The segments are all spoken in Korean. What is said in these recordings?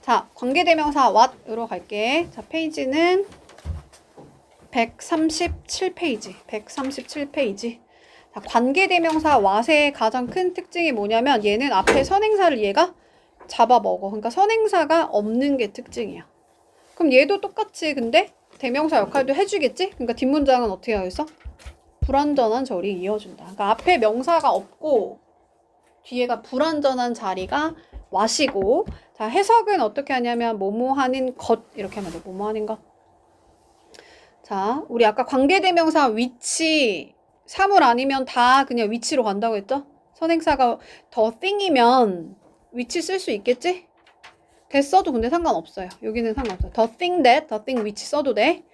자, 관계대명사 what으로 갈게. 자, 페이지는 137페이지. 137페이지. 자, 관계대명사 what의 가장 큰 특징이 뭐냐면 얘는 앞에 선행사를 얘가 잡아먹어. 그러니까 선행사가 없는 게 특징이야. 그럼 얘도 똑같이 근데 대명사 역할도 해주겠지? 그러니까 뒷문장은 어떻게 하겠어? 불완전한 절이 이어준다. 그러니까 앞에 명사가 없고 뒤에가 불완전한 자리가 what이고, 자, 해석은 어떻게 하냐면 뭐뭐 하는 것 이렇게 하면 돼. 뭐뭐 하는 것. 자, 우리 아까 관계대명사 위치 사물 아니면 다 그냥 위치로 간다고 했죠? 선행사가 the thing이면 위치 쓸 수 있겠지? 됐어도 근데 상관없어요. 여기는 상관없어요. the thing that, the thing 위치 써도 돼.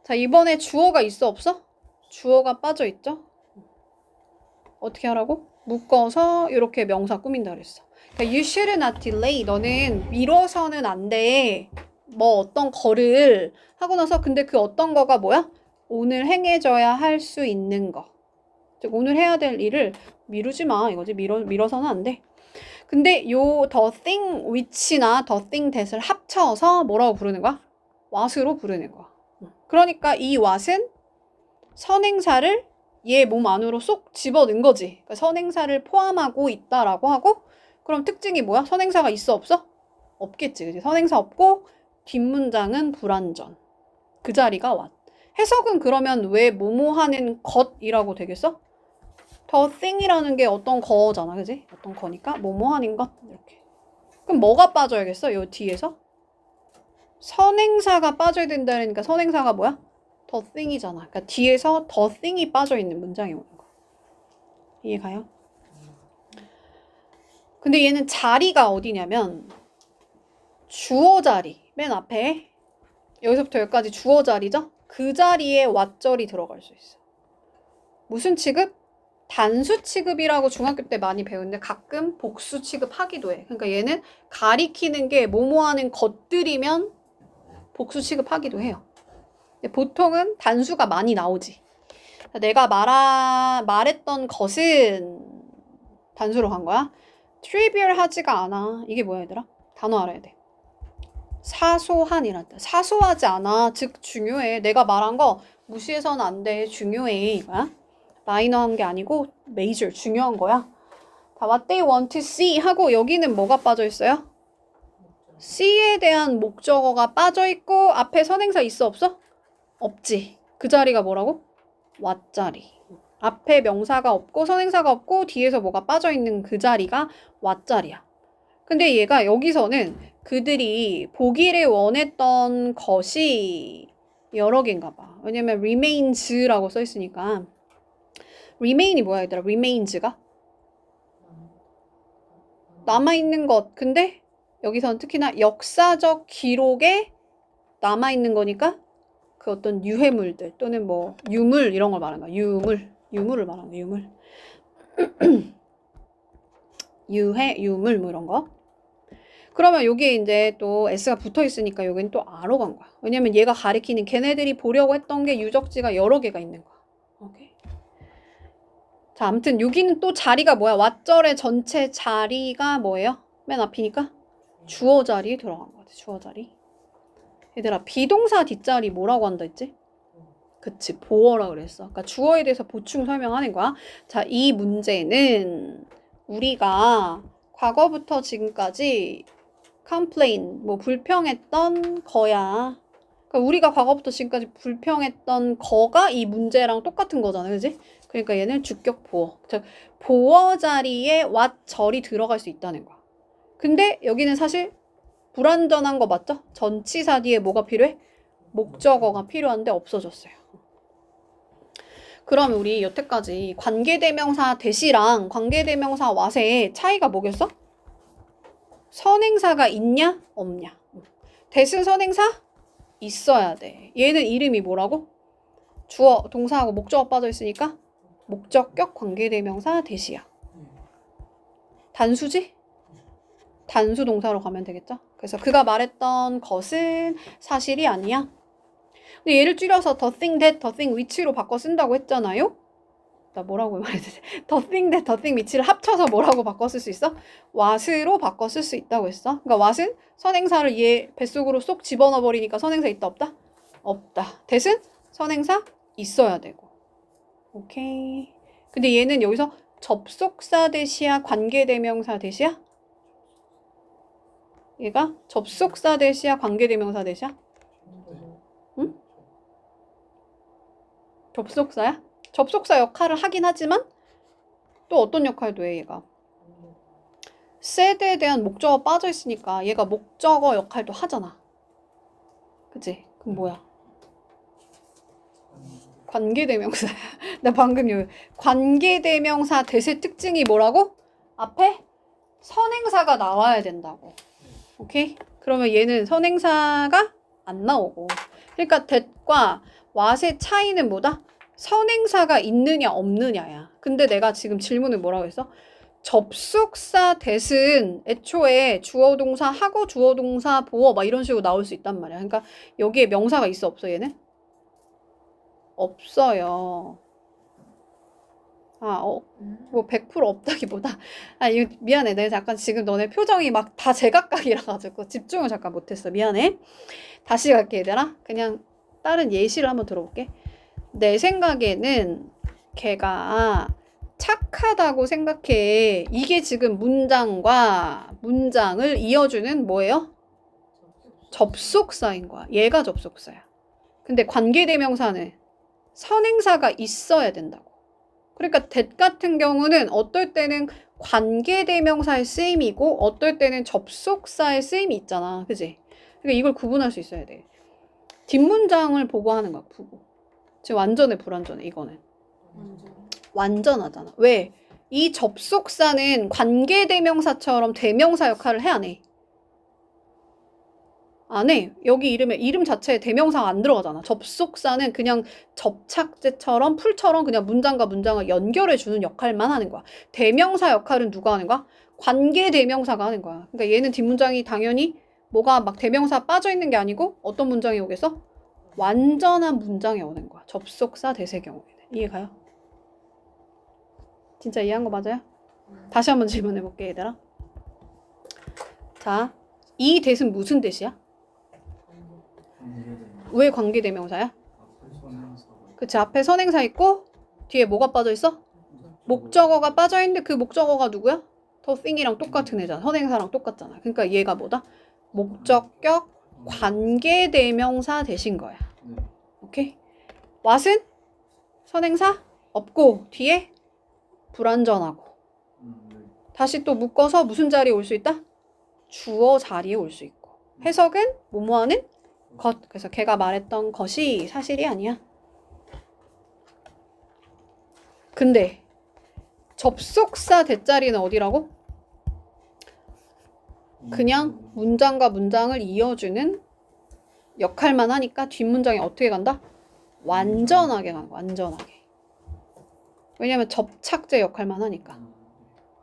자, 이번에 주어가 있어 없어? 주어가 빠져있죠? 어떻게 하라고? 묶어서 이렇게 명사 꾸민다 그랬어. 그러니까 you should not delay. 너는 미뤄서는 안 돼. 뭐 어떤 거를 하고 나서 근데 그 어떤 거가 뭐야? 오늘 행해져야 할 수 있는 거. 즉 오늘 해야 될 일을 미루지 마 이거지. 미뤄서는 안 돼. 근데 요 the thing which나 the thing that을 합쳐서 뭐라고 부르는 거야? what으로 부르는 거야. 그러니까 이 what은 선행사를 얘 몸 안으로 쏙 집어넣은 거지. 그러니까 선행사를 포함하고 있다라고 하고, 그럼 특징이 뭐야? 선행사가 있어 없어? 없겠지. 그치? 선행사 없고 뒷문장은 불완전. 그 자리가 what. 해석은 그러면 왜 뭐뭐 하는 것이라고 되겠어? the thing이라는 게 어떤 거잖아. 그지? 어떤 거니까 뭐뭐 하는 것 이렇게. 그럼 뭐가 빠져야겠어? 요 뒤에서? 선행사가 빠져야 된다니까 선행사가 뭐야? the thing이잖아. 그러니까 뒤에서 the thing이 빠져있는 문장이 오는 거. 이해가요? 근데 얘는 자리가 어디냐면 주어 자리. 맨 앞에 여기서부터 여기까지 주어 자리죠? 그 자리에 what절이 들어갈 수 있어. 무슨 취급? 단수 취급이라고 중학교 때 많이 배우는데 가끔 복수 취급하기도 해. 그러니까 얘는 가리키는 게 뭐뭐 하는 것들이면 복수 취급하기도 해요. 보통은 단수가 많이 나오지. 내가 말했던 것은 단수로 간 거야. 트리비얼하지가 않아. 이게 뭐야 얘들아? 단어 알아야 돼. 사소한이란다. 사소하지 않아. 즉 중요해. 내가 말한 거 무시해서는 안 돼. 중요해 이거야. 마이너한 게 아니고 메이저 중요한 거야. 다 what they want to see 하고 여기는 뭐가 빠져 있어요? C에 대한 목적어가 빠져 있고 앞에 선행사 있어 없어? 없지. 그 자리가 뭐라고? what 자리. 앞에 명사가 없고 선행사가 없고 뒤에서 뭐가 빠져 있는 그 자리가 what 자리야. 근데 얘가 여기서는 그들이 보기를 원했던 것이 여러 개인가 봐. 왜냐면 remains라고 써 있으니까. remain이 뭐야 얘들아? remains,가 남아있는 것. 근데 여기서는 특히나 역사적 기록에 남아있는 거니까 그 어떤 유해물들 또는 뭐 유물 이런 걸 말하는 거야. 유물을 말하는 거야. 유물. 유물 뭐 이런 거. 그러면 여기에 이제 또 S가 붙어 있으니까 여기는 또 R로 간 거야. 왜냐면 얘가 가리키는 걔네들이 보려고 했던 게 유적지가 여러 개가 있는 거야. 오케이. 자, 아무튼 여기는 또 자리가 뭐야? 왓절의 전체 자리가 뭐예요? 맨 앞이니까 주어 자리에 들어간 거 같아. 주어 자리. 얘들아, 비동사 뒷자리 뭐라고 한다 했지? 그치, 보어라 그랬어. 그러니까 주어에 대해서 보충 설명하는 거야. 자, 이 문제는 우리가 과거부터 지금까지 complain, 뭐 불평했던 거야. 그러니까 우리가 과거부터 지금까지 불평했던 거가 이 문제랑 똑같은 거잖아. 그지? 그러니까 얘는 주격 보어. 즉, 보어 자리에 what 절이 들어갈 수 있다는 거야. 근데 여기는 사실 불완전한 거 맞죠? 전치사 뒤에 뭐가 필요해? 목적어가 필요한데 없어졌어요. 그러면 우리 여태까지 관계대명사 대시랑 관계대명사 what의 차이가 뭐겠어? 선행사가 있냐? 없냐? 대신 선행사? 있어야 돼. 얘는 이름이 뭐라고? 주어, 동사하고 목적어 빠져 있으니까 목적격 관계대명사 대시야. 단수지? 단수 동사로 가면 되겠죠? 그래서 그가 말했던 것은 사실이 아니야. 근데 얘를 줄여서 the thing that, the thing which로 바꿔 쓴다고 했잖아요? 나 뭐라고 말해야 되지? the thing 대 the thing 밑을 합쳐서 뭐라고 바꿔 쓸 수 있어? what으로 바꿔 쓸 수 있다고 했어. 그러니까 what은 선행사를 얘 뱃속으로 쏙 집어넣어 버리니까 선행사 있다 없다? 없다. that은 선행사 있어야 되고. 오케이. 근데 얘는 여기서 접속사 대시야 관계대명사 대시야? 얘가 접속사 대시야 관계대명사 대시야? 응? 접속사야? 접속사 역할을 하긴 하지만 또 어떤 역할도 해 얘가. said에 대한 목적어 빠져 있으니까 얘가 목적어 역할도 하잖아. 그치? 그럼 뭐야? 관계대명사야. 나 방금 요 관계대명사 대세 특징이 뭐라고? 앞에 선행사가 나와야 된다고. 오케이? 그러면 얘는 선행사가 안 나오고. 그러니까 that과 what의 차이는 뭐다? 선행사가 있느냐 없느냐야. 근데 내가 지금 질문을 뭐라고 했어? 접속사 that은 애초에 주어 동사 하고 주어 동사 보어 막 이런 식으로 나올 수 있단 말이야. 그러니까 여기에 명사가 있어 없어 얘는? 없어요. 뭐 100% 없다기보다 이거 미안해. 내가 잠깐 지금 너네 표정이 막 다 제각각이라 가지고 집중을 잠깐 못했어. 미안해. 다시 갈게 얘들아. 그냥 다른 예시를 한번 들어볼게. 내 생각에는 걔가 착하다고 생각해. 이게 지금 문장과 문장을 이어주는 뭐예요? 접속사인 거야. 얘가 접속사야. 근데 관계대명사는 선행사가 있어야 된다고. 그러니까 that 같은 경우는 어떨 때는 관계대명사의 쓰임이고 어떨 때는 접속사의 쓰임이 있잖아. 그지? 그러니까 이걸 구분할 수 있어야 돼. 뒷문장을 보고 하는 거야. 보고. 지금 완전해 불완전해 이거는. 완전하잖아. 왜? 이 접속사는 관계대명사처럼 대명사 역할을 해 안 해? 안 해. 여기 이름 자체에 대명사가 안 들어가잖아. 접속사는 그냥 접착제처럼 풀처럼 그냥 문장과 문장을 연결해주는 역할만 하는 거야. 대명사 역할은 누가 하는 거야? 관계대명사가 하는 거야. 그러니까 얘는 뒷문장이 당연히 뭐가 막 대명사 빠져있는 게 아니고 어떤 문장이 오겠어? 완전한 문장이 오는 거야. 접속사 대세 경우에는. 이해가요? 진짜 이해한 거 맞아요? 다시 한번 질문해볼게 얘들아. 자, 이 that은 무슨 that이야? 왜 관계대명사야? 그치, 앞에 선행사 있고 뒤에 뭐가 빠져있어? 목적어가 빠져있는데 그 목적어가 누구야? the thing이랑 똑같은 애잖아. 선행사랑 똑같잖아. 그러니까 얘가 뭐다? 목적격 관계대명사 대신 거야. 오케이? what은 선행사 없고 뒤에 불완전하고 다시 또 묶어서 무슨 자리에 올 수 있다? 주어 자리에 올 수 있고 해석은 뭐뭐하는 것. 그래서 걔가 말했던 것이 사실이 아니야. 근데 접속사 대자리는 어디라고? 그냥 문장과 문장을 이어주는 역할만 하니까 뒷문장이 어떻게 간다? 완전하게 간 거야. 완전하게. 왜냐면 접착제 역할만 하니까.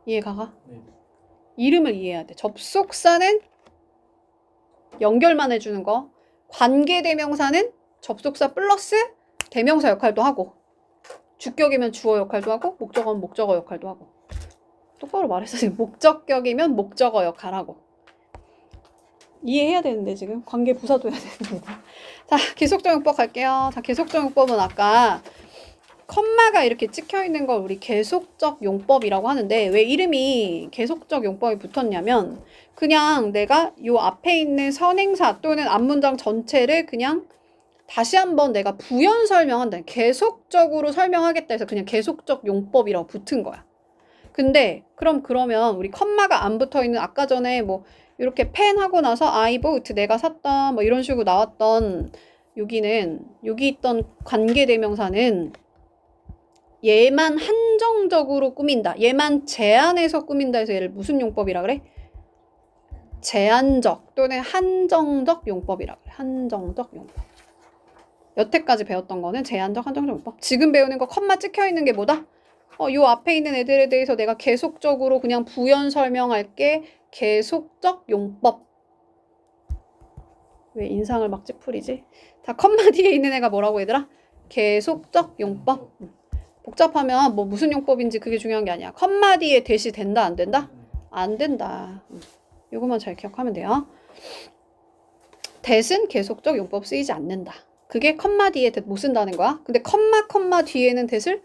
이해가가? 이름을 이해해야 돼. 접속사는 연결만 해주는 거. 관계대명사는 접속사 플러스 대명사 역할도 하고 주격이면 주어 역할도 하고 목적어는 목적어 역할도 하고. 똑바로 말했어. 지금 목적격이면 목적어 역할하고. 이해해야 되는데 지금 관계 부사도 해야 되는데. 자, 계속적용법 갈게요. 자, 계속적용법은 아까 컴마가 이렇게 찍혀 있는 걸 우리 계속적 용법이라고 하는데 왜 이름이 계속적 용법이 붙었냐면 그냥 내가 요 앞에 있는 선행사 또는 앞문장 전체를 그냥 다시 한번 내가 부연 설명한다. 계속적으로 설명하겠다 해서 그냥 계속적 용법이라고 붙은 거야. 근데 그러면 우리 컴마가 안 붙어 있는 아까 전에 뭐 이렇게 펜 하고 나서 I bought 내가 샀다 뭐 이런 식으로 나왔던 여기 있던 관계대명사는 얘만 한정적으로 꾸민다. 얘만 제한해서 꾸민다 해서 얘를 무슨 용법이라 그래? 제한적 또는 한정적 용법이라 그래. 한정적 용법. 여태까지 배웠던 거는 제한적, 한정적 용법. 지금 배우는 거 컴마 찍혀 있는 게 뭐다? 요 앞에 있는 애들에 대해서 내가 계속적으로 그냥 부연 설명할게. 계속적 용법. 왜 인상을 막 찌푸리지? 자, 컴마 뒤에 있는 애가 뭐라고 얘들아? 계속적 용법. 복잡하면 뭐 무슨 용법인지 그게 중요한 게 아니야. 컴마 뒤에 대시 된다 안 된다? 안 된다. 요것만 잘 기억하면 돼요. that은 계속적 용법 쓰이지 않는다. 그게 컴마 뒤에 that 못 쓴다는 거야. 근데 컴마 뒤에는 that을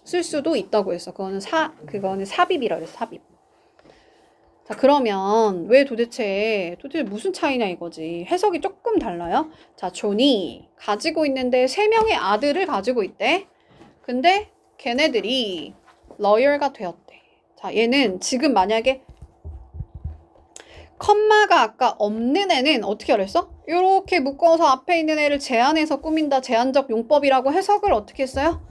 쓸 수도 있다고 했어. 그거는 삽입이라 그랬어. 삽입. 자, 그러면 왜 도대체 무슨 차이냐 이거지. 해석이 조금 달라요. 자, 존이 가지고 있는데 3명의 아들을 가지고 있대. 근데 걔네들이 lawyer가 되었대. 자, 얘는 지금 만약에 컴마가 아까 없는 애는 어떻게 하랬어? 이렇게 묶어서 앞에 있는 애를 제한해서 꾸민다. 제한적 용법이라고 해석을 어떻게 했어요?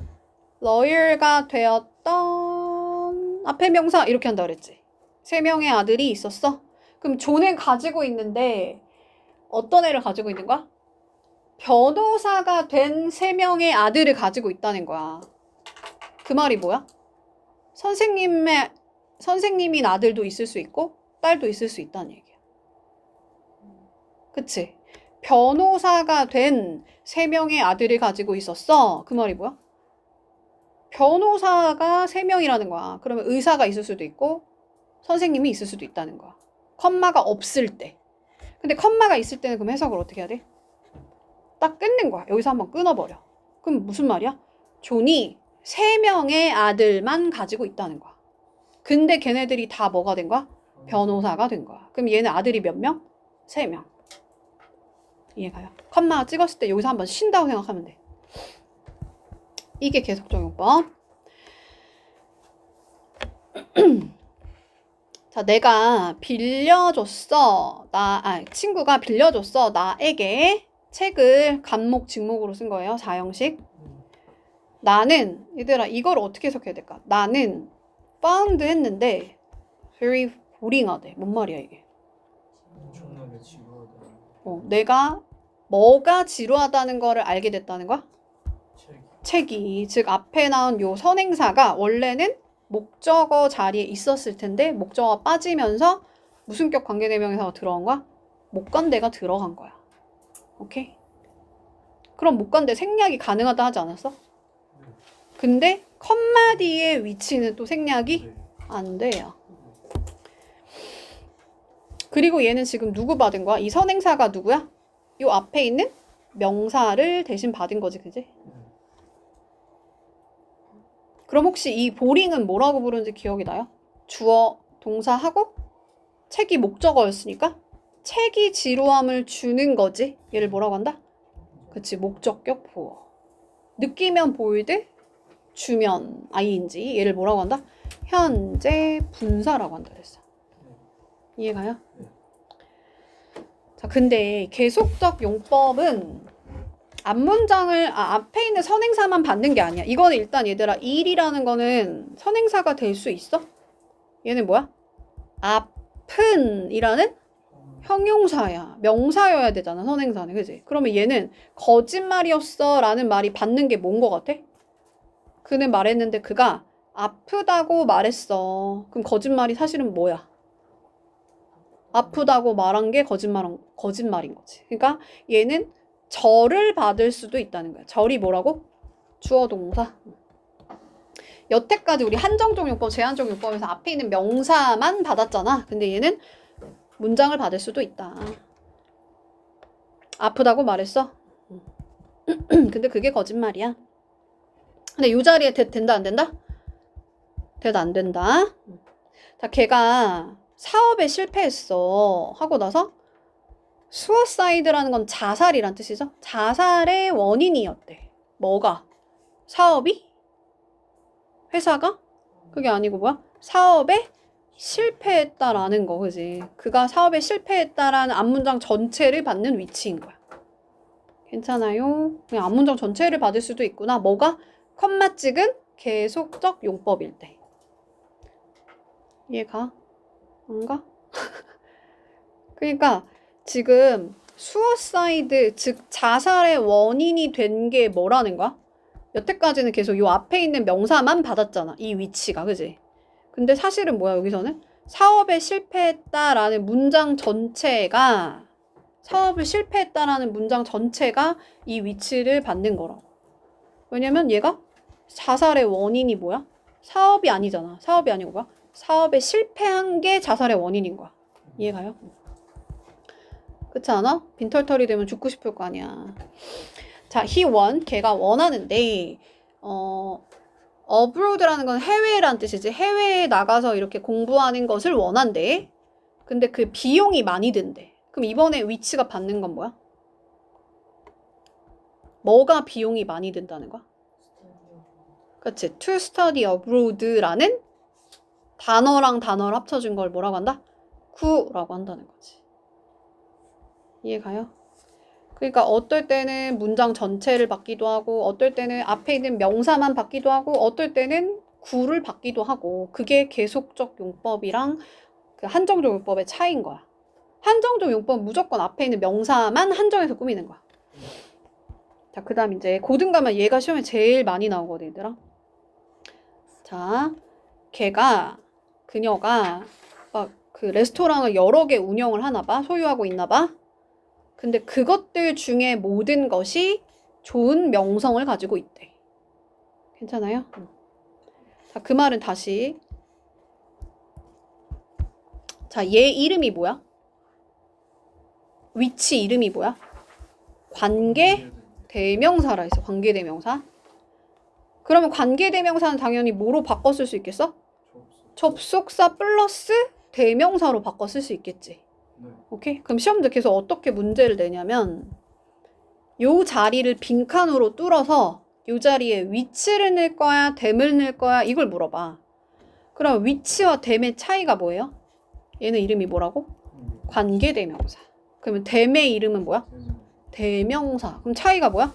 lawyer가 되었던 앞에 명사 이렇게 한다 그랬지. 3명의 아들이 있었어. 그럼 존은 가지고 있는데 어떤 애를 가지고 있는 거야? 변호사가 된 3명의 아들을 가지고 있다는 거야. 그 말이 뭐야? 선생님인 아들도 있을 수 있고 딸도 있을 수 있다는 얘기야. 그치? 변호사가 된 3명의 아들을 가지고 있었어. 그 말이 뭐야? 변호사가 3명이라는 거야. 그러면 의사가 있을 수도 있고 선생님이 있을 수도 있다는 거야. 컴마가 없을 때. 근데 컴마가 있을 때는 그럼 해석을 어떻게 해야 돼? 딱 끊는 거야. 여기서 한번 끊어버려. 그럼 무슨 말이야? 존이 3명의 아들만 가지고 있다는 거야. 근데 걔네들이 다 뭐가 된 거야? 변호사가 된 거야. 그럼 얘는 아들이 몇 명? 3명. 이해가요? 컴마 찍었을 때 여기서 한번 쉰다고 생각하면 돼. 이게 계속적 용법. 자, 내가 빌려줬어. 친구가 빌려줬어. 나에게 책을 간목, 직목으로 쓴 거예요. 4형식. 나는, 얘들아, 이걸 어떻게 해석해야 될까? 나는 found 했는데 very boring하대. 뭔 말이야, 이게? 엄청나게 지루하다. 내가 뭐가 지루하다는 거를 알게 됐다는 거야? 책이. 책이. 즉, 앞에 나온 요 선행사가 원래는 목적어 자리에 있었을 텐데 목적어가 빠지면서 무슨격 관계대명사가 들어간 거야? 목관대가 들어간 거야. 오케이? 그럼 목관대 생략이 가능하다 하지 않았어? 근데 컴마 뒤의 위치는 또 생략이 안 돼요. 그리고 얘는 지금 누구 받은 거야? 이 선행사가 누구야? 요 앞에 있는 명사를 대신 받은 거지, 그지? 그럼 혹시 이 보링은 뭐라고 부르는지 기억이 나요? 주어, 동사하고 책이 목적어였으니까 책이 지루함을 주는 거지. 얘를 뭐라고 한다? 그치, 목적격 보어. 느끼면 보이드, 주면 ing. 얘를 뭐라고 한다? 현재 분사라고 한다 그랬어. 이해가요? 자, 근데 계속적 용법은 앞에 있는 선행사만 받는 게 아니야. 이거는 일단 얘들아, 일이라는 거는 선행사가 될 수 있어? 얘는 뭐야? 앞은 이라는 형용사야. 명사여야 되잖아, 선행사는. 그지? 그러면 얘는 거짓말이었어 라는 말이 받는 게 뭔 거 같아? 그는 말했는데 그가 아프다고 말했어. 그럼 거짓말이 사실은 뭐야? 아프다고 말한 게 거짓말인 거지. 그러니까 얘는 절을 받을 수도 있다는 거야. 절이 뭐라고? 주어 동사. 여태까지 우리 한정적 용법, 제한적 용법에서 앞에 있는 명사만 받았잖아. 근데 얘는 문장을 받을 수도 있다. 아프다고 말했어? 근데 그게 거짓말이야. 근데 이 자리에 된다 안 된다? 안 된다. 자, 걔가 사업에 실패했어 하고 나서 suicide라는 건 자살이란 뜻이죠. 자살의 원인이었대. 뭐가? 사업이? 회사가? 그게 아니고 뭐야? 사업에 실패했다라는 거, 그지? 그가 사업에 실패했다라는 앞문장 전체를 받는 위치인 거야. 괜찮아요? 그냥 앞문장 전체를 받을 수도 있구나. 뭐가? 컴마 찍은 계속적 용법일 때. 이해가? 안 가? 그러니까 지금 suicide, 즉 자살의 원인이 된 게 뭐라는 거야? 여태까지는 계속 요 앞에 있는 명사만 받았잖아. 이 위치가, 그지? 근데 사실은 뭐야, 여기서는? 사업에 실패했다라는 문장 전체가 이 위치를 받는 거라고. 왜냐면 얘가 자살의 원인이 뭐야? 사업이 아니잖아. 사업이 아니고 뭐야? 사업에 실패한 게 자살의 원인인 거야. 이해가요? 그렇지 않아? 빈털털이 되면 죽고 싶을 거 아니야. 자, 걔가 원하는데 abroad라는 건 해외란 뜻이지. 해외에 나가서 이렇게 공부하는 것을 원한대. 근데 그 비용이 많이 든대. 그럼 이번에 위치가 받는 건 뭐야? 뭐가 비용이 많이 든다는 거야? 그치? To study abroad라는 단어랑 단어를 합쳐준 걸 뭐라고 한다? 구라고 한다는 거지. 이해가요? 그러니까 어떨 때는 문장 전체를 받기도 하고 어떨 때는 앞에 있는 명사만 받기도 하고 어떨 때는 구를 받기도 하고 그게 계속적 용법이랑 그 한정적 용법의 차이인 거야. 한정적 용법은 무조건 앞에 있는 명사만 한정해서 꾸미는 거야. 자, 그 다음 이제 고등 가면 얘가 시험에 제일 많이 나오거든, 얘들아. 자, 그녀가 막 그 레스토랑을 여러 개 운영을 하나 봐. 소유하고 있나 봐. 근데 그것들 중에 모든 것이 좋은 명성을 가지고 있대. 괜찮아요? 자, 그 말은 다시. 자, 얘 이름이 뭐야? 위치 이름이 뭐야? 관계 대명사라 했어. 관계 대명사. 그러면 관계 대명사는 당연히 뭐로 바꿔 쓸 수 있겠어? 접속사 플러스 대명사로 바꿔 쓸 수 있겠지. 네. 오케이? 그럼 시험도 계속 어떻게 문제를 내냐면 요 자리를 빈칸으로 뚫어서 요 자리에 위치를 넣을 거야, 댐을 넣을 거야 이걸 물어봐. 그럼 위치와 댐의 차이가 뭐예요? 얘는 이름이 뭐라고? 관계 대명사. 그러면 댐의 이름은 뭐야? 대명사. 그럼 차이가 뭐야?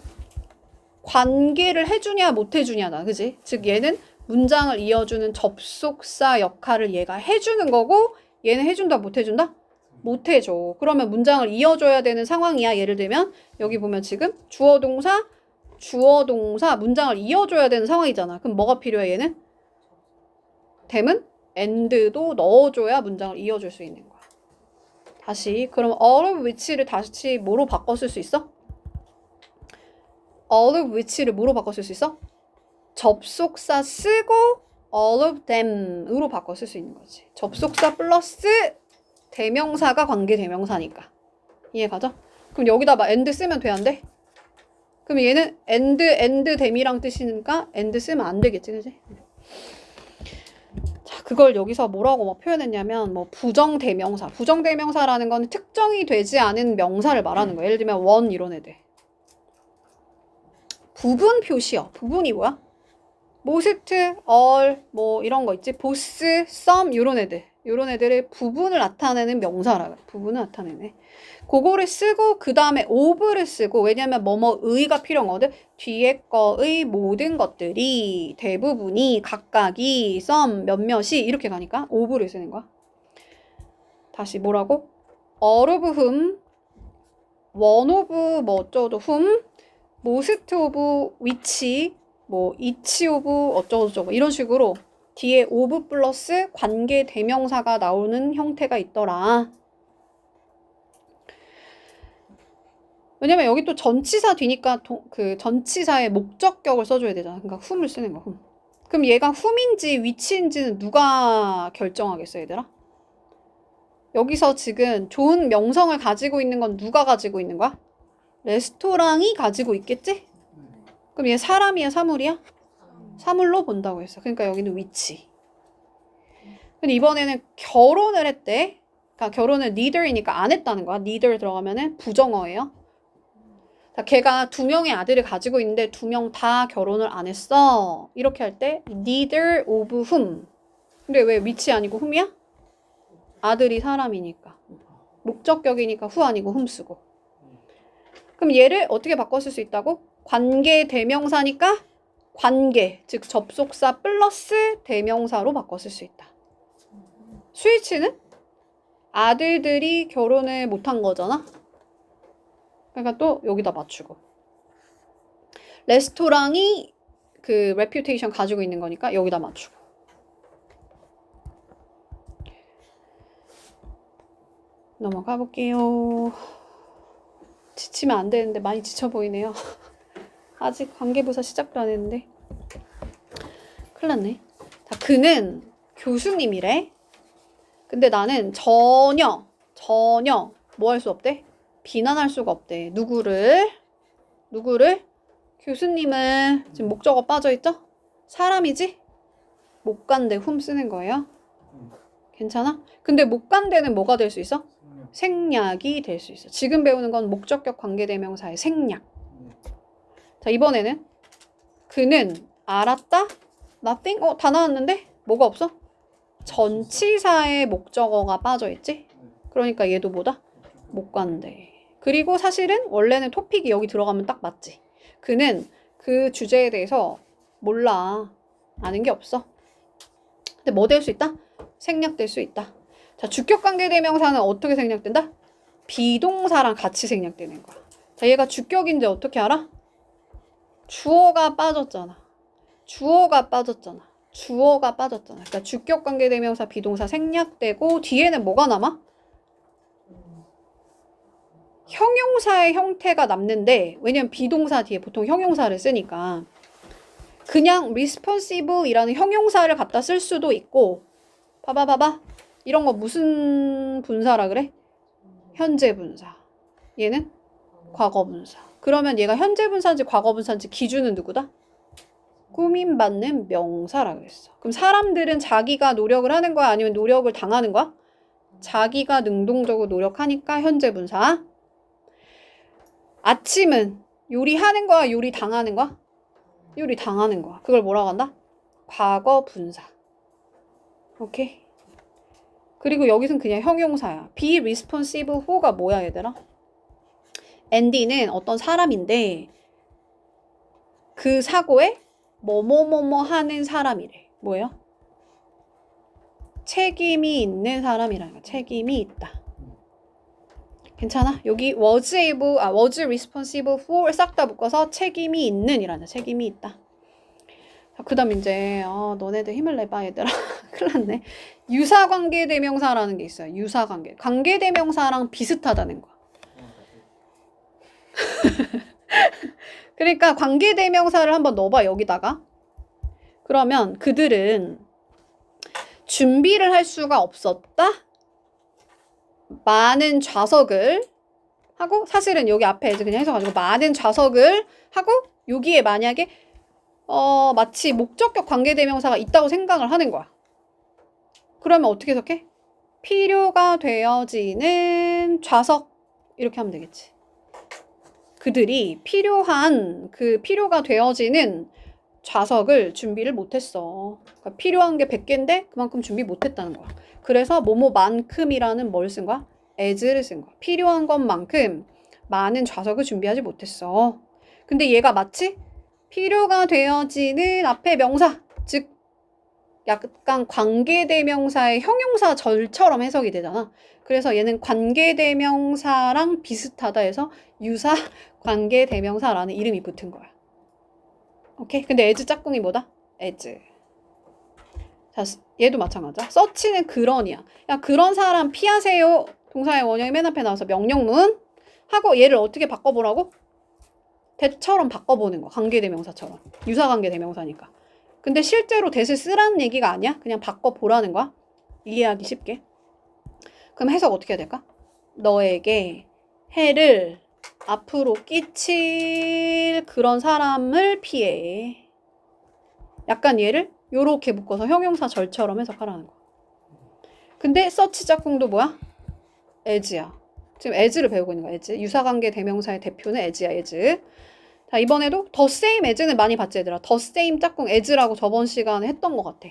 관계를 해주냐 못 해주냐다. 그지? 즉 얘는 문장을 이어주는 접속사 역할을 얘가 해주는 거고 얘는 해준다 못 해준다? 못 해줘. 그러면 문장을 이어줘야 되는 상황이야. 예를 들면 여기 보면 지금 주어 동사 문장을 이어줘야 되는 상황이잖아. 그럼 뭐가 필요해 얘는? 댐은 and도 넣어줘야 문장을 이어줄 수 있는 거야. 다시 그럼 all of which를 다시 뭐로 바꿔 쓸 수 있어? all of which를 뭐로 바꿔 쓸 수 있어? 접속사 쓰고 all of them으로 바꿔 쓸 수 있는 거지. 접속사 플러스 대명사가 관계 대명사니까. 이해가죠? 그럼 여기다 막 and 쓰면 돼, 안 돼? 그럼 얘는 and them이랑 뜻이니까 and 쓰면 안 되겠지, 그지? 자, 그걸 여기서 뭐라고 막 표현했냐면 뭐 부정대명사. 부정대명사라는 건 특정이 되지 않은 명사를 말하는 거야. 예를 들면 one 이런 애들. 부분 표시어. 부분이 뭐야? most, all 뭐 이런 거 있지. both, some 이런 애들. 이런 애들의 부분을 나타내는 명사라 그래. 부분을 나타내네. 그거를 쓰고 그 다음에 of를 쓰고 왜냐면 뭐뭐의가 필요하거든. 뒤에 거의 모든 것들이 대부분이 각각이 some 몇몇이 이렇게 가니까 of를 쓰는 거야. 다시 뭐라고? all of whom, one of 뭐 어쩌고 whom, most of which 뭐 each of 어쩌고저쩌고 이런 식으로 뒤에 of 플러스 관계 대명사가 나오는 형태가 있더라. 왜냐면 여기 또 전치사 뒤니까 그 전치사의 목적격을 써줘야 되잖아. 그러니까 whom을 쓰는 거. whom. 그럼 얘가 whom인지 which인지는 누가 결정하겠어, 얘들아? 여기서 지금 좋은 명성을 가지고 있는 건 누가 가지고 있는 거야? 레스토랑이 가지고 있겠지? 그럼 얘 사람이야, 사물이야? 사물로 본다고 했어. 그러니까 여기는 위치. 근데 이번에는 결혼을 했대. 그러니까 결혼을 neither이니까 안 했다는 거야. neither 들어가면은 부정어예요. 자, 걔가 2명의 아들을 가지고 있는데 2명 다 결혼을 안 했어. 이렇게 할 때 neither of whom. 근데 왜 위치 아니고 whom이야? 아들이 사람이니까. 목적격이니까 who 아니고 whom 쓰고. 그럼 얘를 어떻게 바꿔 쓸 수 있다고? 관계 대명사니까 관계, 즉 접속사 플러스 대명사로 바꿔 쓸 수 있다. 스위치는 아들들이 결혼을 못한 거잖아. 그러니까 또 여기다 맞추고. 레스토랑이 그 레퓨테이션 가지고 있는 거니까 여기다 맞추고. 넘어가 볼게요. 지치면 안 되는데 많이 지쳐 보이네요. 아직 관계부사 시작도 안 했는데. 큰일 났네. 자, 그는 교수님이래. 근데 나는 전혀 뭐 할 수 없대? 비난할 수가 없대. 누구를? 교수님은 지금 목적어 빠져있죠? 사람이지? 못 간대 훔 쓰는 거예요. 괜찮아? 근데 못 간대는 뭐가 될 수 있어? 생략이 될 수 있어. 지금 배우는 건 목적격 관계대명사의 생략. 자, 이번에는 그는 알았다? nothing? 다 나왔는데? 뭐가 없어? 전치사의 목적어가 빠져있지? 그러니까 얘도 뭐다? 못 간대. 그리고 사실은 원래는 토픽이 여기 들어가면 딱 맞지. 그는 그 주제에 대해서 몰라. 아는 게 없어. 근데 뭐 될 수 있다? 생략될 수 있다. 자, 주격관계대명사는 어떻게 생략된다? 비동사랑 같이 생략되는 거야. 자, 얘가 주격인지 어떻게 알아? 주어가 빠졌잖아. 그러니까 주격관계대명사 비동사 생략되고 뒤에는 뭐가 남아? 형용사의 형태가 남는데 왜냐면 비동사 뒤에 보통 형용사를 쓰니까 그냥 responsible이라는 형용사를 갖다 쓸 수도 있고 봐봐 이런 거 무슨 분사라 그래? 현재 분사. 얘는 과거 분사. 그러면 얘가 현재 분사인지 과거 분사인지 기준은 누구다? 꾸밈받는 명사라 그랬어. 그럼 사람들은 자기가 노력을 하는 거야? 아니면 노력을 당하는 거야? 자기가 능동적으로 노력하니까 현재 분사. 아침은 요리하는 거야? 요리 당하는 거야? 요리 당하는 거야. 그걸 뭐라고 한다? 과거 분사. 오케이? 그리고 여기선 그냥 형용사야. be responsible for가 뭐야 얘들아? 앤디는 어떤 사람인데 그 사고에 뭐뭐뭐뭐 하는 사람이래. 뭐예요? 책임이 있는 사람이라는 거야. 책임이 있다. 괜찮아? 여기 was responsible for 싹 다 묶어서 책임이 있는 이라는 책임이 있다. 그 다음 이제 너네들 힘을 내봐 얘들아. 큰일 났네. 유사관계대명사라는 게 있어요. 유사관계. 관계대명사랑 비슷하다는 거야. 그러니까 관계대명사를 한번 넣어봐 여기다가. 그러면 그들은 준비를 할 수가 없었다. 많은 좌석을 하고 사실은 여기 앞에 이제 그냥 해석가지고 많은 좌석을 하고 여기에 만약에 마치 목적격 관계대명사가 있다고 생각을 하는 거야. 그러면 어떻게 해석해? 필요가 되어지는 좌석 이렇게 하면 되겠지. 그들이 필요가 되어지는 좌석을 준비를 못했어. 그러니까 필요한 게 100개인데 그만큼 준비 못했다는 거야. 그래서 뭐뭐만큼이라는 뭘 쓴 거야? as를 쓴 거야. 필요한 것만큼 많은 좌석을 준비하지 못했어. 근데 얘가 마치 필요가 되어지는 앞에 명사, 즉 약간 관계대명사의 형용사절처럼 해석이 되잖아. 그래서 얘는 관계대명사랑 비슷하다 해서 유사 관계대명사라는 이름이 붙은 거야. 오케이? 근데 as 짝꿍이 뭐다? as. 자, 얘도 마찬가지야. 서치는 그런이야. 야, 그런 사람 피하세요. 동사의 원형이 맨 앞에 나와서 명령문 하고 얘를 어떻게 바꿔보라고? 대처럼 바꿔보는 거. 관계대명사처럼. 유사관계대명사니까. 근데 실제로 대를 쓰라는 얘기가 아니야. 그냥 바꿔보라는 거야. 이해하기 쉽게. 그럼 해석 어떻게 해야 될까? 너에게 해를 앞으로 끼칠 그런 사람을 피해. 약간 얘를 요렇게 묶어서 형용사 절처럼 해석하라는 거야. 근데 서치 짝꿍도 뭐야? as야. 지금 as를 배우고 있는 거야. as. 유사관계 대명사의 대표는 as야. as. 자, 이번에도 the same as는 많이 봤지 얘들아. the same 짝꿍 as라고 저번 시간에 했던 것 같아.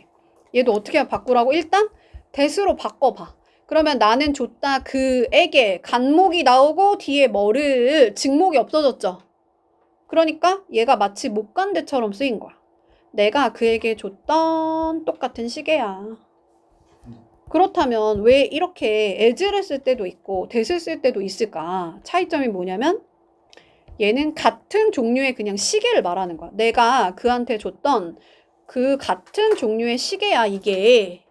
얘도 어떻게 바꾸라고? 일단 that으로 바꿔봐. 그러면 나는 줬다 그에게 간목이 나오고 뒤에 뭐를 직목이 없어졌죠. 그러니까 얘가 마치 못 간대처럼 쓰인 거야. 내가 그에게 줬던 똑같은 시계야. 그렇다면 왜 이렇게 as를 쓸 때도 있고 that을 쓸 때도 있을까? 차이점이 뭐냐면 얘는 같은 종류의 그냥 시계를 말하는 거야. 내가 그한테 줬던 그 같은 종류의 시계야 이게.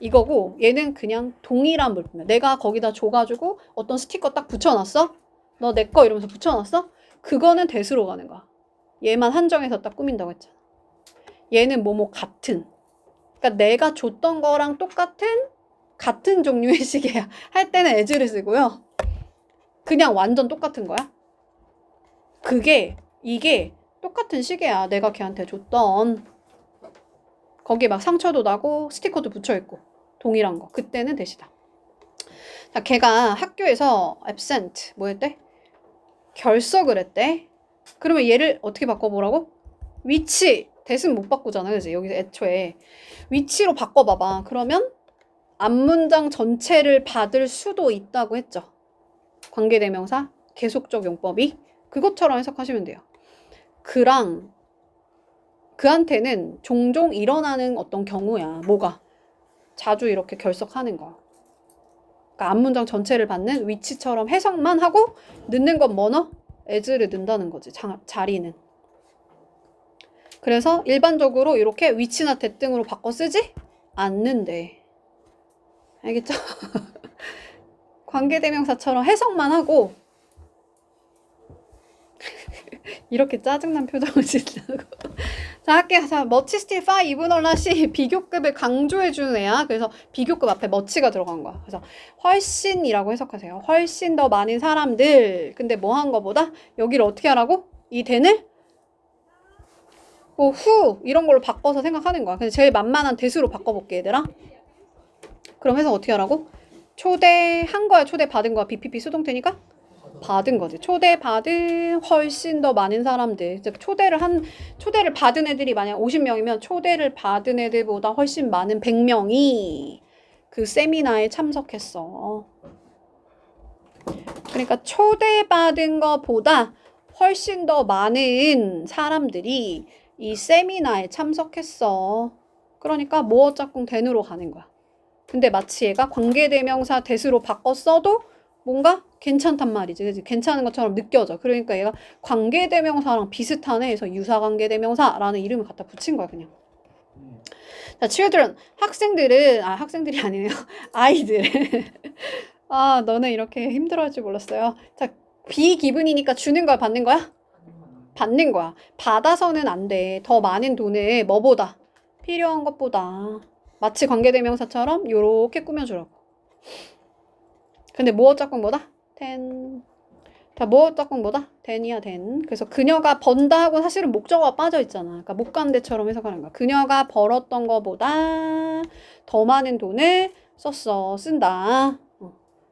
이거고 얘는 그냥 동일한 물품이야. 내가 거기다 줘가지고 어떤 스티커 딱 붙여놨어? 너 내 거 이러면서 붙여놨어? 그거는 that으로 가는 거야. 얘만 한정해서 딱 꾸민다고 했잖아. 얘는 뭐뭐 같은. 그러니까 내가 줬던 거랑 같은 종류의 시계야. 할 때는 as를 쓰고요. 그냥 완전 똑같은 거야. 이게 똑같은 시계야. 내가 걔한테 줬던. 거기에 막 상처도 나고 스티커도 붙여있고 동일한 거. 그때는 대시다. 자, 걔가 학교에서 absent 뭐 했대? 결석을 했대. 그러면 얘를 어떻게 바꿔보라고? 위치. 대신 못 바꾸잖아. 그지? 여기서 애초에. 위치로 바꿔봐봐. 그러면 앞문장 전체를 받을 수도 있다고 했죠. 관계대명사 계속적 용법이. 그것처럼 해석하시면 돼요. 그한테는 종종 일어나는 어떤 경우야. 뭐가? 자주 이렇게 결석하는 거. 그러니까 앞문장 전체를 받는 위치처럼 해석만 하고 넣는 건 뭐 넣어? as를 넣는다는 거지. 자리는. 그래서 일반적으로 이렇게 위치나 대등으로 바꿔 쓰지 않는데. 알겠죠? 관계대명사처럼 해석만 하고 이렇게 짜증난 표정을 짓는다고. 자, 할게요. 자, 머치 스틸 파 이븐 얼라시 비교급을 강조해주는 애야. 그래서 비교급 앞에 머치가 들어간 거야. 그래서 훨씬이라고 해석하세요. 훨씬 더 많은 사람들. 근데 뭐 한 거보다 여기를 어떻게 하라고? 이 대를 후 이런 걸로 바꿔서 생각하는 거야. 근데 제일 만만한 대수로 바꿔볼게, 얘들아. 그럼 해석 어떻게 하라고? 초대한 거야, 초대받은 거야. BPP 수동태니까? 받은 거지. 초대받은 훨씬 더 많은 사람들. 즉 초대를 받은 애들이 만약 50명이면 초대를 받은 애들보다 훨씬 많은 100명이 그 세미나에 참석했어. 그러니까 초대받은 것보다 훨씬 더 많은 사람들이 이 세미나에 참석했어. 그러니까 모어 짝꿍 된으로 가는 거야. 근데 마치 얘가 관계대명사 대수로 바꿔 써도 뭔가 괜찮단 말이지. 그치? 괜찮은 것처럼 느껴져. 그러니까 얘가 관계대명사랑 비슷하네 해서 유사관계대명사라는 이름을 갖다 붙인 거야, 그냥. 자, children. 학생들이 아니네요. 아이들. 아, 너네 이렇게 힘들어할 줄 몰랐어요. 자, be given이니까 주는 거야, 받는 거야? 받는 거야. 받아서는 안 돼. 더 많은 돈을 뭐보다? 필요한 것보다. 마치 관계대명사처럼 요렇게 꾸며주라고. 근데 모어 짝꿍 뭐다? ten. 다 모어 짝꿍 뭐다? then이야, ten. 그래서 그녀가 번다 하고 사실은 목적어가 빠져 있잖아. 그러니까 못 간대처럼 해석하는 거야. 그녀가 벌었던 거보다 더 많은 돈을 쓴다.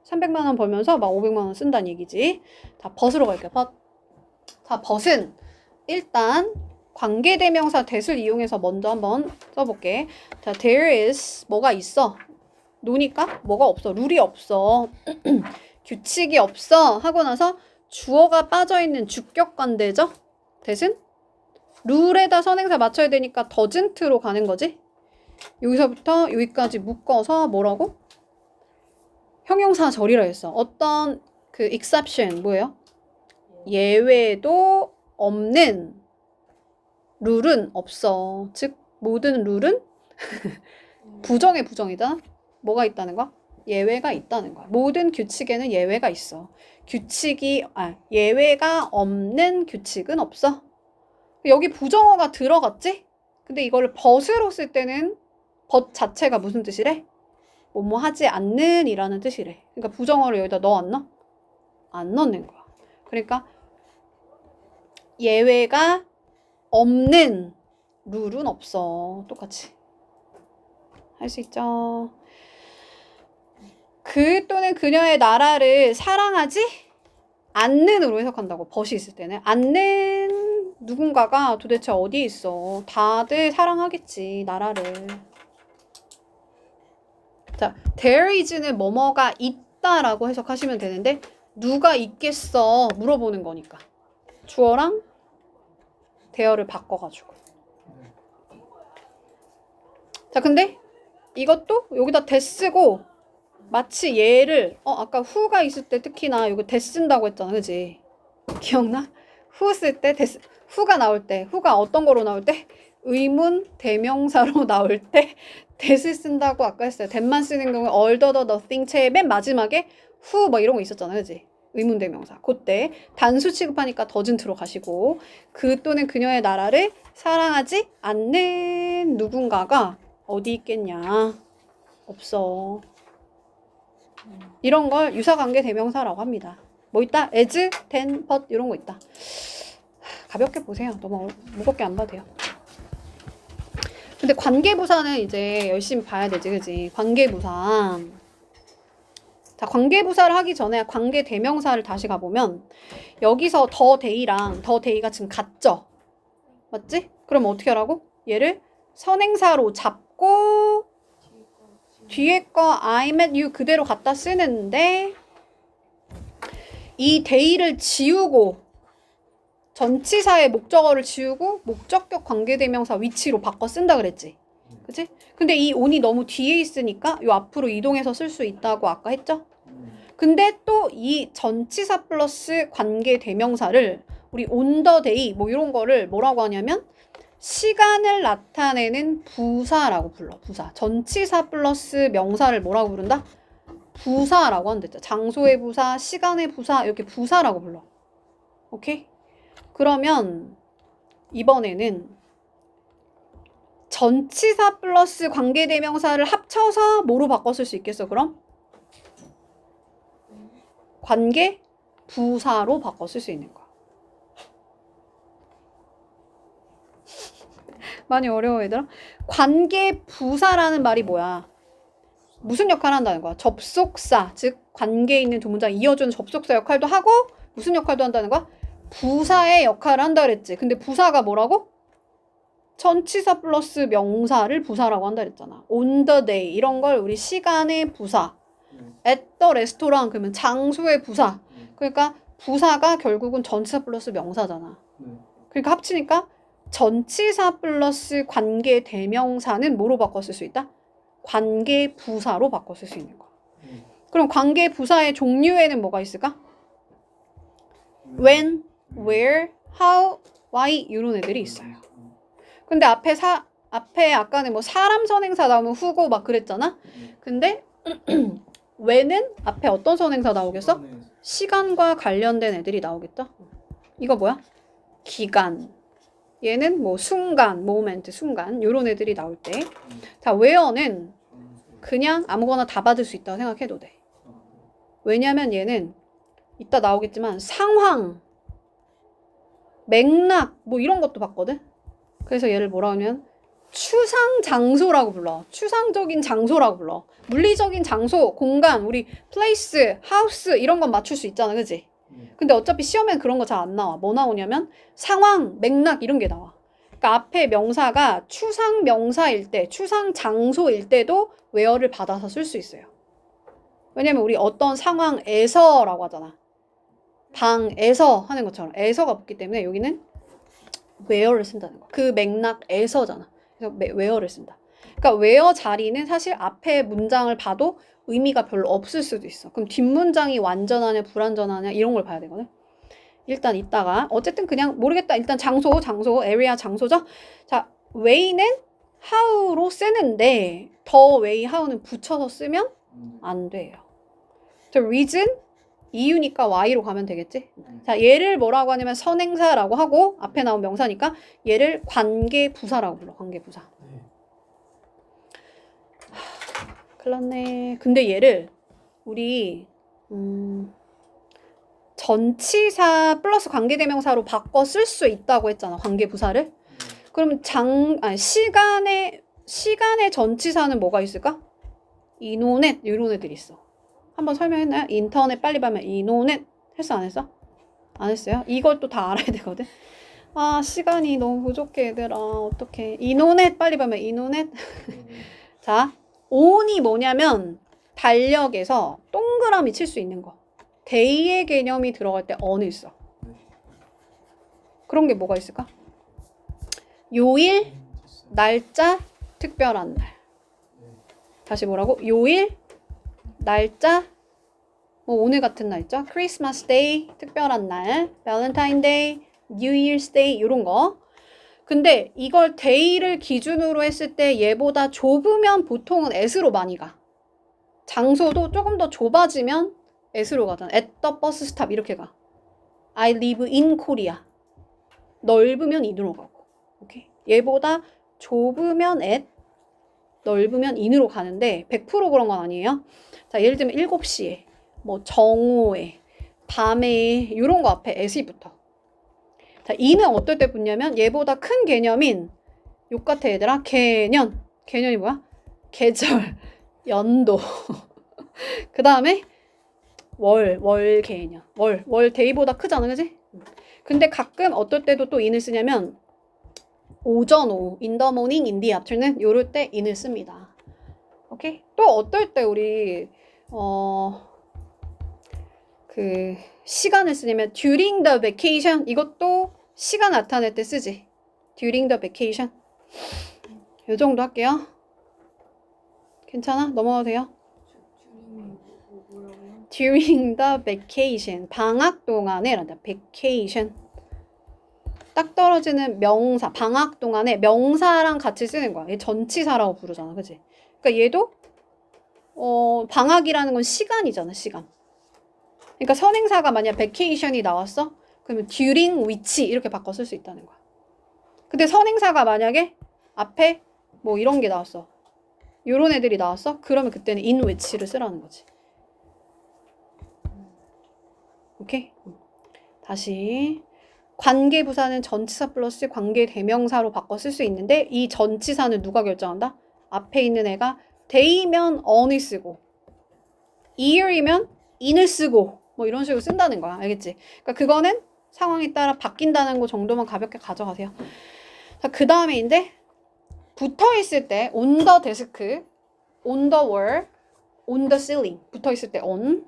300만 원 벌면서 막 500만 원 쓴다는 얘기지. 자, 벗으로 갈게요. 벗. 자, 벗은 일단 관계대명사 that을 이용해서 먼저 한번 써볼게. 자, there is 뭐가 있어. 노니까 뭐가 없어. 룰이 없어. 규칙이 없어. 하고 나서 주어가 빠져있는 주격관대죠. that은 룰에다 선행사 맞춰야 되니까 doesn't로 가는 거지. 여기서부터 여기까지 묶어서 뭐라고? 형용사절이라 했어. 어떤 그 exception 뭐예요? 예외도 없는 룰은 없어. 즉 모든 룰은 부정의 부정이다. 뭐가 있다는 거? 예외가 있다는 거야. 모든 규칙에는 예외가 있어. 예외가 없는 규칙은 없어. 여기 부정어가 들어갔지? 근데 이거를 벗으로 쓸 때는 벗 자체가 무슨 뜻이래? 뭐뭐 하지 않는 이라는 뜻이래. 그러니까 부정어를 여기다 넣어 안 넣어? 안 넣는 거야. 그러니까 예외가 없는 룰은 없어. 똑같이. 할 수 있죠. 그 또는 그녀의 나라를 사랑하지 않는으로 해석한다고. 벗이 있을 때는. 않는 누군가가 도대체 어디에 있어. 다들 사랑하겠지. 나라를. 자, there is는 뭐뭐가 있다라고 해석하시면 되는데 누가 있겠어 물어보는 거니까. 주어랑 대어를 바꿔가지고. 자, 근데 이것도 여기다 대 쓰고 마치 얘를 아까 who가 있을 때 특히나 이거 대 쓴다고 했잖아. 그지? 기억나? who 쓸 때 who가 나올 때 who가 어떤 거로 나올 때 의문 대명사로 나올 때 that을 쓴다고 아까 했어요. that만 쓰는 경우에 although the thing 체의 맨 마지막에 who 뭐 이런 거 있었잖아. 그지? 의문대명사. 그때 단수 취급하니까 doesn't 들어가시고 그 또는 그녀의 나라를 사랑하지 않는 누군가가 어디 있겠냐. 없어. 이런 걸 유사관계 대명사라고 합니다. 뭐 있다? as, then, but 이런 거 있다. 가볍게 보세요. 너무 무겁게 안 봐도 돼요. 근데 관계부사는 이제 열심히 봐야 되지, 그지? 관계부사. 자, 관계부사를 하기 전에 관계대명사를 다시 가보면 여기서 더 데이랑 더 데이가 지금 같죠? 맞지? 그럼 어떻게 하라고? 얘를 선행사로 잡고 뒤에 거 I met you 그대로 갖다 쓰는데 이 데이를 지우고 전치사의 목적어를 지우고 목적격 관계대명사 위치로 바꿔 쓴다 그랬지? 그치? 근데 이 on이 너무 뒤에 있으니까 요 앞으로 이동해서 쓸 수 있다고 아까 했죠? 근데 또 이 전치사 플러스 관계대명사를 우리 on the day 뭐 이런 거를 뭐라고 하냐면 시간을 나타내는 부사라고 불러. 부사. 전치사 플러스 명사를 뭐라고 부른다? 부사라고 한다. 장소의 부사, 시간의 부사 이렇게 부사라고 불러. 오케이? 그러면 이번에는 전치사 플러스 관계대명사를 합쳐서 뭐로 바꿔 쓸 수 있겠어, 그럼? 관계 부사로 바꿔 쓸 수 있는 거야. 많이 어려워, 얘들아? 관계 부사라는 말이 뭐야? 무슨 역할을 한다는 거야? 접속사, 즉 관계에 있는 두 문장 이어주는 접속사 역할도 하고 무슨 역할도 한다는 거야? 부사의 역할을 한다 그랬지. 근데 부사가 뭐라고? 전치사 플러스 명사를 부사라고 한다 그랬잖아. on the day 이런 걸 우리 시간의 부사, at the restaurant 그러면 장소의 부사. 그러니까 부사가 결국은 전치사 플러스 명사잖아. 그러니까 합치니까 전치사 플러스 관계 대명사는 뭐로 바꿔 쓸 수 있다? 관계 부사로 바꿔 쓸 수 있는 거야. 그럼 관계 부사의 종류에는 뭐가 있을까? when, where, how, why 이런 애들이 있어요. 근데 앞에 아까는 뭐 사람 선행사 나오면 who고 막 그랬잖아. 근데 when은 앞에 어떤 선행사 나오겠어? 시간과 관련된 애들이 나오겠죠. 이거 뭐야? 기간. 얘는 뭐 순간, 모멘트, 순간 요런 애들이 나올 때. 자, where는 그냥 아무거나 다 받을 수 있다고 생각해도 돼. 왜냐면 얘는 이따 나오겠지만 상황, 맥락 뭐 이런 것도 봤거든. 그래서 얘를 뭐라 하면 추상 장소라고 불러. 추상적인 장소라고 불러. 물리적인 장소, 공간, 우리 place, house 이런 건 맞출 수 있잖아, 그지? 근데 어차피 시험엔 그런 거 잘 안 나와. 뭐 나오냐면 상황, 맥락 이런 게 나와. 그러니까 앞에 명사가 추상 명사일 때, 추상 장소일 때도 where를 받아서 쓸 수 있어요. 왜냐면 우리 어떤 상황에서라고 하잖아. 방에서 하는 것처럼 에서가 붙기 때문에 여기는 where를 쓴다는 거야. 그 맥락에서잖아. 그래서 where를 쓴다. 그러니까 where 자리는 사실 앞에 문장을 봐도 의미가 별로 없을 수도 있어. 그럼 뒷문장이 완전하냐 불완전하냐 이런 걸 봐야 되거든. 일단 이따가 어쨌든 그냥 모르겠다. 일단 장소, area 장소죠. 자, way는 how로 쓰는데 더 way, how는 붙여서 쓰면 안 돼요. The reason 이유니까 y로 가면 되겠지. 자, 얘를 뭐라고 하냐면 선행사라고 하고 앞에 나온 명사니까 얘를 관계부사라고 불러. 관계부사. 큰일 났네. 근데 얘를 우리 전치사 플러스 관계대명사로 바꿔 쓸 수 있다고 했잖아. 관계부사를. 그럼 시간의 전치사는 뭐가 있을까? 인터넷 이런 애들이 있어. 한번 설명했나요? 인터넷 빨리 봐면 인터넷 했어 안 했어? 안 했어요? 이걸 또 다 알아야 되거든. 아 시간이 너무 부족해 얘들아. 어떡해. 인터넷 빨리 봐면 인터넷. 자 on이 뭐냐면 달력에서 동그라미 칠 수 있는 거. day의 개념이 들어갈 때 on이 있어. 그런 게 뭐가 있을까? 요일, 날짜, 특별한 날. 다시 뭐라고? 요일, 날짜, 뭐 오늘 같은 날짜, 크리스마스 데이, 특별한 날, 발렌타인 데이, 뉴 이어스 데이 이런 거. 근데 이걸 day를 기준으로 했을 때 얘보다 좁으면 보통은 s로 많이 가. 장소도 조금 더 좁아지면 S로 가잖아. at the bus stop 이렇게 가. I live in Korea. 넓으면 in으로 가고. 오케이? 얘보다 좁으면 at, 넓으면 in으로 가는데 100% 그런 건 아니에요. 자, 예를 들면 7시에, 뭐 정오에, 밤에 이런 거 앞에 at이 붙어. 자, in은 어떨 때 붙냐면 얘보다 큰 개념인 욕 같아 얘들아. 개년. 개년이 뭐야? 계절, 연도. 그 다음에 월 개년. 월 데이보다 크잖아, 그지? 근데 가끔 어떨 때도 또 in을 쓰냐면 오전, 오후, in the morning, in the afternoon 요럴 때 in을 씁니다. 오케이? 또 어떨 때 우리 그 시간을 쓰냐면 during the vacation 이것도 시간 나타낼 때 쓰지. during the vacation. 요 정도 할게요. 괜찮아? 넘어가도 돼요? 뭐라고요? during the vacation. 방학 동안에 란다. vacation. 딱 떨어지는 명사. 방학 동안에 명사랑 같이 쓰는 거야. 얘 전치사라고 부르잖아. 그치? 그러니까 얘도 방학이라는 건 시간이잖아. 시간. 그러니까 선행사가 만약 vacation이 나왔어? 그러면 during which 이렇게 바꿔 쓸 수 있다는 거야. 근데 선행사가 만약에 앞에 뭐 이런 게 나왔어. 요런 애들이 나왔어? 그러면 그때는 in which를 쓰라는 거지. 오케이? 다시. 관계부사는 전치사 플러스 관계대명사로 바꿔 쓸 수 있는데 이 전치사는 누가 결정한다? 앞에 있는 애가 day면 on을 쓰고 year이면 in을 쓰고 뭐 이런 식으로 쓴다는 거야. 알겠지? 그러니까 그거는 상황에 따라 바뀐다는 거 정도만 가볍게 가져가세요. 자, 그 다음에 이제 붙어 있을 때 on the desk, on the wall, on the ceiling 붙어 있을 때 on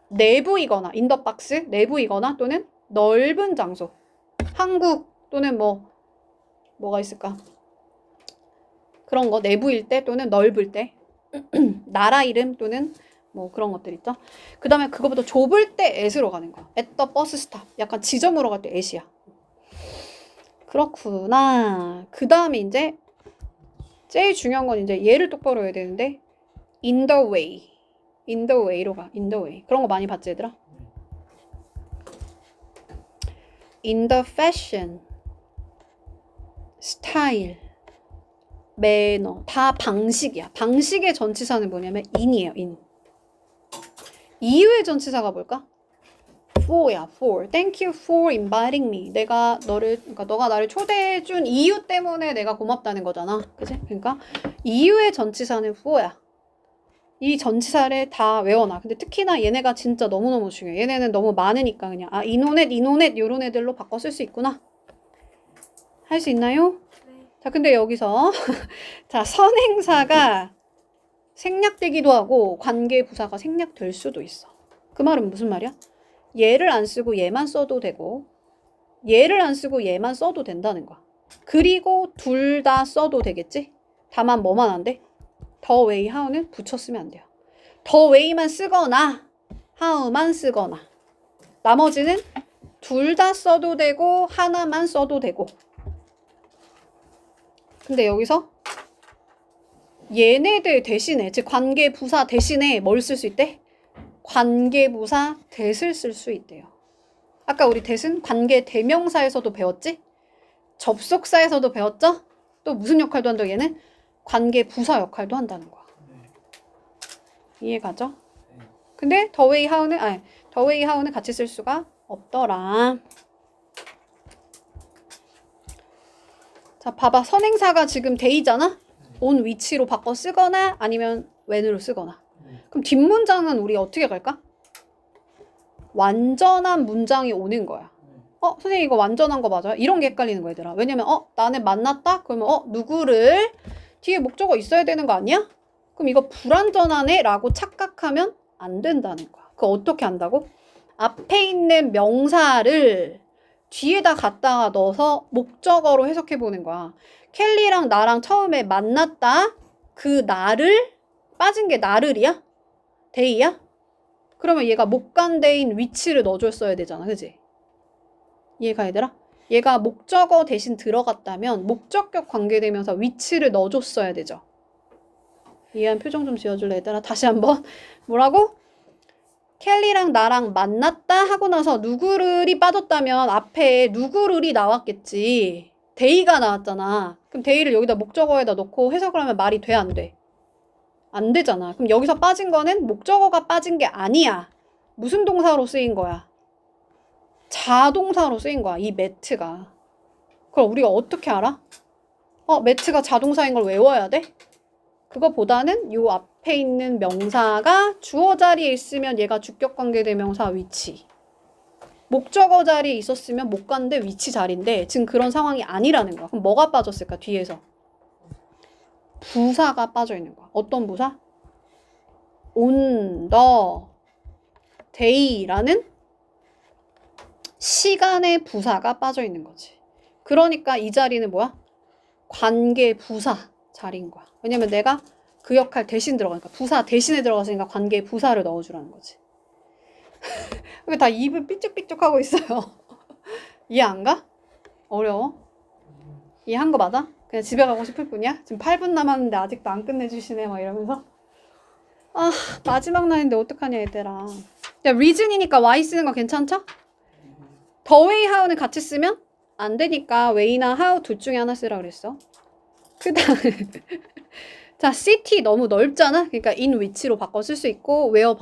내부이거나 in the box 내부이거나 또는 넓은 장소 한국 또는 뭐가 있을까? 그런 거 내부일 때 또는 넓을 때 나라 이름 또는 뭐 그런 것들 있죠. 그 다음에 그거보다 좁을 때 at으로 가는 거야. at the bus stop. 약간 지점으로 갈 때 at이야. 그렇구나. 그 다음에 이제 제일 중요한 건 이제 얘를 똑바로 해야 되는데 in the way. in the way로 가. in the way. 그런 거 많이 봤지 얘들아? in the fashion. style. 매너. 다 방식이야. 방식의 전치사는 뭐냐면 in이에요. in. 이유의 전치사가 뭘까? for야. for. Thank you for inviting me. 그러니까 너가 나를 초대해 준 이유 때문에 내가 고맙다는 거잖아. 그치? 그러니까 이유의 전치사는 for야. 이 전치사를 다 외워놔. 근데 특히나 얘네가 진짜 너무너무 중요해. 얘네는 너무 많으니까 그냥 이노넷 요런 애들로 바꿔 쓸 수 있구나. 할 수 있나요? 네. 자, 근데 여기서 자, 선행사가 생략되기도 하고 관계부사가 생략될 수도 있어. 그 말은 무슨 말이야? 얘를 안 쓰고 얘만 써도 되고 얘를 안 쓰고 얘만 써도 된다는 거야. 그리고 둘 다 써도 되겠지? 다만 뭐만 안 돼? the way, how는 붙여 쓰면 안 돼요. the way만 쓰거나 how만 쓰거나 나머지는 둘 다 써도 되고 하나만 써도 되고. 근데 여기서 얘네들 대신에 즉 관계부사 대신에 뭘 쓸 수 있대? 관계부사 that을 쓸 수 있대요. 아까 우리 that은 관계대명사에서도 배웠지? 접속사에서도 배웠죠? 또 무슨 역할도 한다고 얘는? 관계부사 역할도 한다는 거야. 이해가죠? 근데 the way how는 같이 쓸 수가 없더라. 자, 봐봐. 선행사가 지금 day잖아? on which로 바꿔 쓰거나 아니면 when으로 쓰거나. 그럼 뒷문장은 우리 어떻게 갈까? 완전한 문장이 오는 거야. 선생님 이거 완전한 거 맞아요? 이런 게 헷갈리는 거야, 얘들아. 왜냐면 나는 만났다? 그러면 누구를 뒤에 목적어 있어야 되는 거 아니야? 그럼 이거 불완전하네? 라고 착각하면 안 된다는 거야. 그거 어떻게 한다고? 앞에 있는 명사를 뒤에다 갖다가 넣어서 목적어로 해석해 보는 거야. 켈리랑 나랑 처음에 만났다. 그 나를 빠진 게 나를이야? 데이야? 그러면 얘가 목간대인 위치를 넣어줬어야 되잖아. 그지? 이해가 얘들아? 얘가 목적어 대신 들어갔다면 목적격 관계대명사 위치를 넣어줬어야 되죠. 이해한 표정 좀 지어줄래 얘들아? 다시 한번. 뭐라고? 켈리랑 나랑 만났다 하고 나서 누구를이 빠졌다면 앞에 누구를이 나왔겠지. 데이가 나왔잖아. 그럼 데이를 여기다 목적어에다 넣고 해석을 하면 말이 돼, 안 돼? 안 되잖아. 그럼 여기서 빠진 거는 목적어가 빠진 게 아니야. 무슨 동사로 쓰인 거야? 자동사로 쓰인 거야. 이 매트가. 그럼 우리가 어떻게 알아? 매트가 자동사인 걸 외워야 돼? 그거보다는 요 앞에 있는 명사가 주어 자리에 있으면 얘가 주격관계대명사 위치. 목적어 자리에 있었으면 못 갔는데 위치 자리인데 지금 그런 상황이 아니라는 거야. 그럼 뭐가 빠졌을까? 뒤에서. 부사가 빠져 있는 거야. 어떤 부사? on the day라는 시간의 부사가 빠져 있는 거지. 그러니까 이 자리는 뭐야? 관계 부사 자리인 거야. 왜냐면 내가 그 역할 대신 들어가니까 부사 대신에 들어갔으니까 관계 부사를 넣어주라는 거지. 왜 다 입을 삐쭉삐쭉 하고 있어요? 이해 안 가? 어려워? 이해한 거 맞아? 그냥 집에 가고 싶을 뿐이야? 지금 8분 남았는데 아직도 안 끝내주시네 막 이러면서 아 마지막 날인데 어떡하냐 얘들아. 야 reason이니까 y 쓰는 거 괜찮죠? the way how는 같이 쓰면 안 되니까 way나 how 둘 중에 하나 쓰라 그랬어. 그 다음에 자 city 너무 넓잖아. 그러니까 in which로 바꿔 쓸 수 있고 where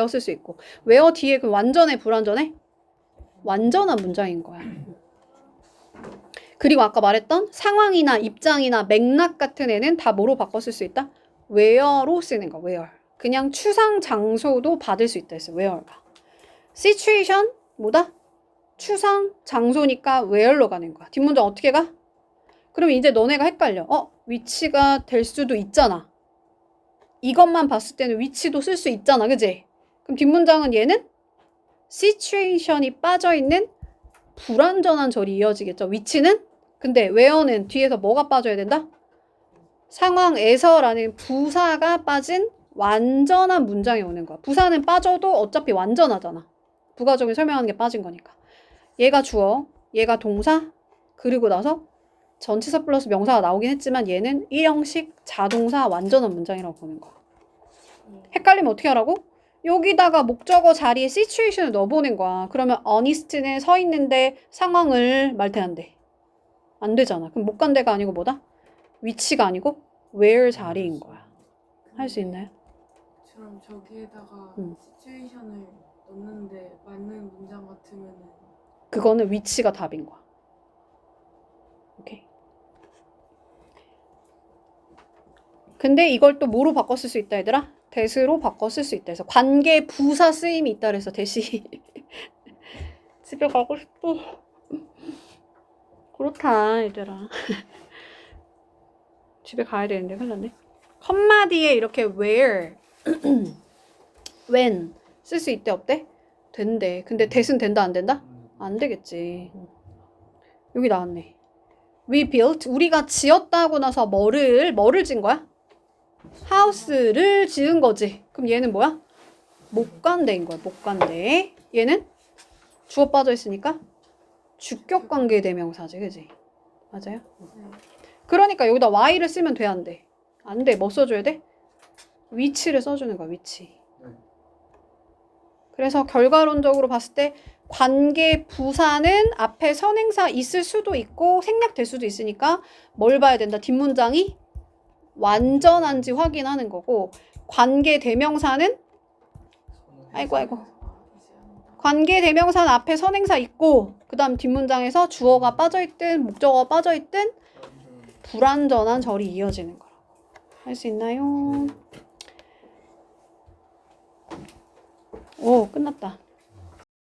쓸 수 있고 where 뒤에 그 완전해 불완전해? 완전한 문장인 거야. 그리고 아까 말했던 상황이나 입장이나 맥락 같은 애는 다 뭐로 바꿔 쓸 수 있다? where로 쓰는 거. where. 그냥 추상 장소도 받을 수 있다 했어. where가. situation 뭐다? 추상 장소니까 where로 가는 거야. 뒷문장 어떻게 가? 그럼 이제 너네가 헷갈려. 위치가 될 수도 있잖아. 이것만 봤을 때는 위치도 쓸 수 있잖아. 그지? 그럼 뒷문장은 얘는 situation이 빠져있는 불완전한 절이 이어지겠죠. 위치는? 근데 where는 뒤에서 뭐가 빠져야 된다? 상황에서라는 부사가 빠진 완전한 문장이 오는 거야. 부사는 빠져도 어차피 완전하잖아. 부가적인 설명하는 게 빠진 거니까. 얘가 주어, 얘가 동사, 그리고 나서 전치사 플러스 명사가 나오긴 했지만 얘는 1형식 자동사 완전한 문장이라고 보는 거야. 헷갈리면 어떻게 하라고? 여기다가 목적어 자리에 situation을 넣어보는 거야. 그러면 honest는 서 있는데 상황을 말태한대. 안 되잖아. 그럼 못 간 데가 아니고 뭐다? 위치가 아니고 where 자리인 거야. 할 수 있나요? 그럼 저기에다가 응. 시츄에이션을 넣는데 맞는 문장 같으면은 그거는 위치가 답인 거야. 오케이. 근데 이걸 또 뭐로 바꿔 쓸 수 있다 얘들아? 대스로 바꿔 쓸 수 있다 해서 관계 부사 쓰임이 있다 그래서 대시 집에 가고 싶어. 그렇다 얘들아. 집에 가야 되는데 큰일 났네. 컴마 뒤에 이렇게 where, when 쓸 수 있대 없대? 된대. 근데 that은 된다 안 된다? 안 되겠지. 여기 나왔네. We built, 우리가 지었다 하고 나서 뭐를 지은 거야? 하우스를 지은 거지. 그럼 얘는 뭐야? 목관대인 거야. 목관대. 얘는 주어 빠져 있으니까 주격관계 대명사지. 그지? 맞아요? 네. 그러니까 여기다 y를 쓰면 돼, 안 돼? 안 돼. 뭐 써줘야 돼? 위치를 써주는 거야. 위치. 그래서 결과론적으로 봤을 때 관계 부사는 앞에 선행사 있을 수도 있고 생략될 수도 있으니까 뭘 봐야 된다? 뒷문장이 완전한지 확인하는 거고 관계 대명사는 아이고 관계 대명사는 앞에 선행사 있고 그 다음 뒷문장에서 주어가 빠져있든 목적어가 빠져있든 불완전한 절이 이어지는 거라고. 할 수 있나요? 오, 끝났다.